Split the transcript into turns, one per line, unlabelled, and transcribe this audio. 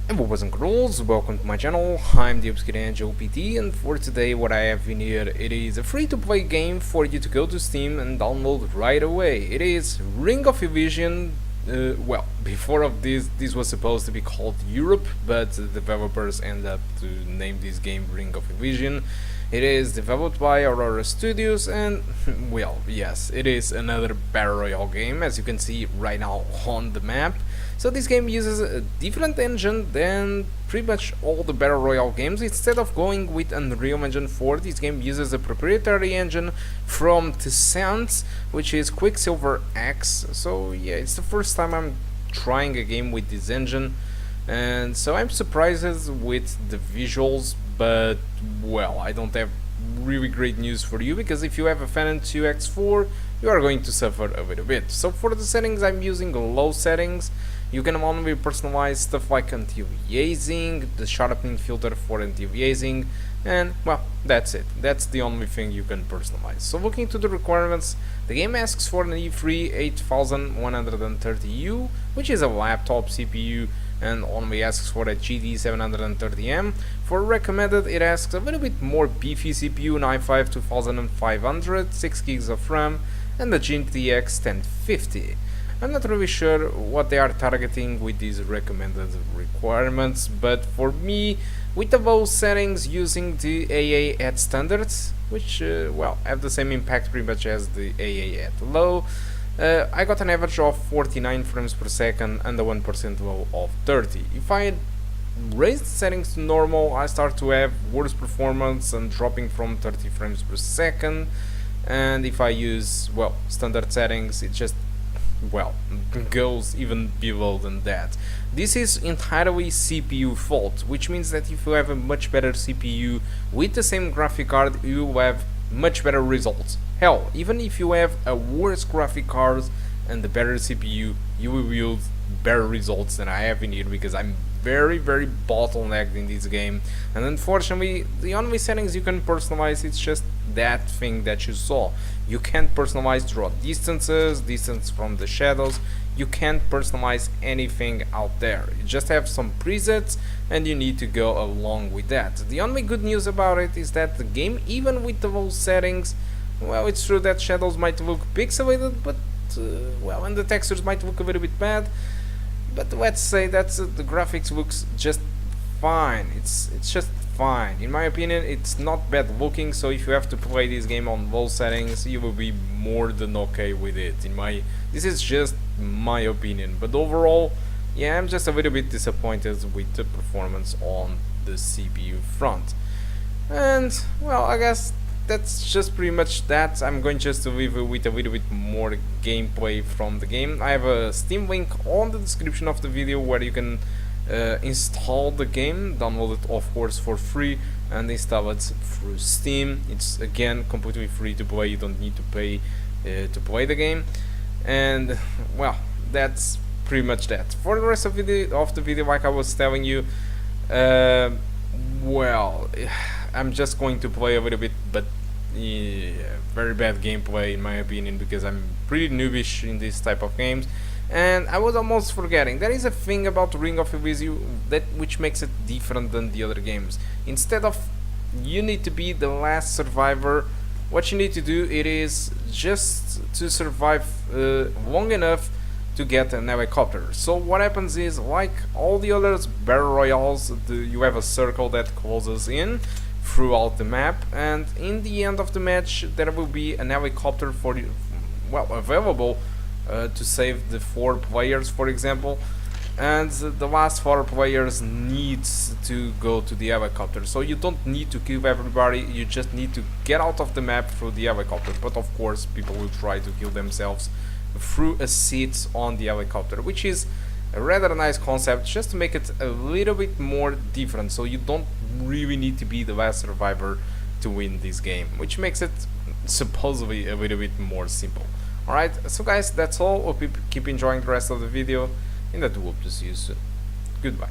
And boys and girls, welcome to my channel. I'm the Obscure Angel PT, and for today what I have in here, it is a free-to-play game for you to go to Steam and download right away. It is Ring of Elysium. Well, before of this was supposed to be called Europe, but the developers end up to name this game Ring of Elysium. It is developed by Aurora Studios, and well, yes, it is another battle royale game, as you can see right now on the map. So this game uses a different engine than pretty much all the battle royale games. Instead of going with Unreal Engine 4, this game uses a proprietary engine from Tencent, which is Quicksilver X. So yeah, it's the first time I'm trying a game with this engine, and so I'm surprised with the visuals, but well, I don't have really great news for you, because if you have a Phenom II X4, you are going to suffer a little bit. So for the settings, I'm using low settings. You can only personalize stuff like anti-aliasing, the sharpening filter for anti-aliasing, and well, that's it. That's the only thing you can personalize. So looking to the requirements, the game asks for an i3 8130U, which is a laptop CPU, and only asks for a GT730M. For recommended, it asks a little bit more beefy CPU, an i5 2500, 6 gigs of RAM, and the GTX 1050. I'm not really sure what they are targeting with these recommended requirements, but for me, with the low settings using the AA at standards, which well, have the same impact pretty much as the AA at low, I got an average of 49 frames per second and a 1% low of 30. If I raise the settings to normal, I start to have worse performance and dropping from 30 frames per second, and if I use, well, standard settings, it just, well, goes even below than that. This is entirely CPU fault, which means that if you have a much better CPU with the same graphic card, you will have much better results. Hell, even if you have a worse graphic card and a better CPU, you will yield better results than I have in here, because I'm very bottlenecked in this game, and unfortunately the only settings you can personalize, it's just that thing that you saw. You can't personalize draw distances, distance from the shadows. You can't personalize anything out there. You just have some presets and you need to go along with that. The only good news about it is that the game, even with the low settings, well, it's true that shadows might look pixelated, but well, and the textures might look a little bit bad, but let's say that the graphics looks just fine. It's just fine. In my opinion, it's not bad looking, so if you have to play this game on low settings, you will be more than okay with it. This is just my opinion, but overall, yeah, I'm just a little bit disappointed with the performance on the CPU front. And well, I guess that's just pretty much that. I'm going just to leave it with a little bit more gameplay from the game. I have a Steam link on the description of the video where you can install the game, download it of course for free, and install it through Steam. It's again completely free to play. You don't need to pay to play the game, and well, that's pretty much that. For the rest of the video, like I was telling you, well, I'm just going to play a little bit, but yeah, very bad gameplay in my opinion, because I'm pretty noobish in this type of games. And I was almost forgetting, there is a thing about Ring of Elysium which makes it different than the other games. Instead of you need to be the last survivor, what you need to do, it is just to survive long enough to get an helicopter. So what happens is, like all the other battle royales, you have a circle that closes in throughout the map, and in the end of the match there will be an helicopter for you, well, available to save the 4 players, for example, and the last 4 players needs to go to the helicopter. So you don't need to kill everybody, you just need to get out of the map through the helicopter. But of course people will try to kill themselves through a seat on the helicopter, which is a rather nice concept, just to make it a little bit more different. So you don't really need to be the last survivor to win this game, which makes it supposedly a little bit more simple. Alright, so guys, that's all. Hope you keep enjoying the rest of the video, and I do hope to see you soon. Goodbye.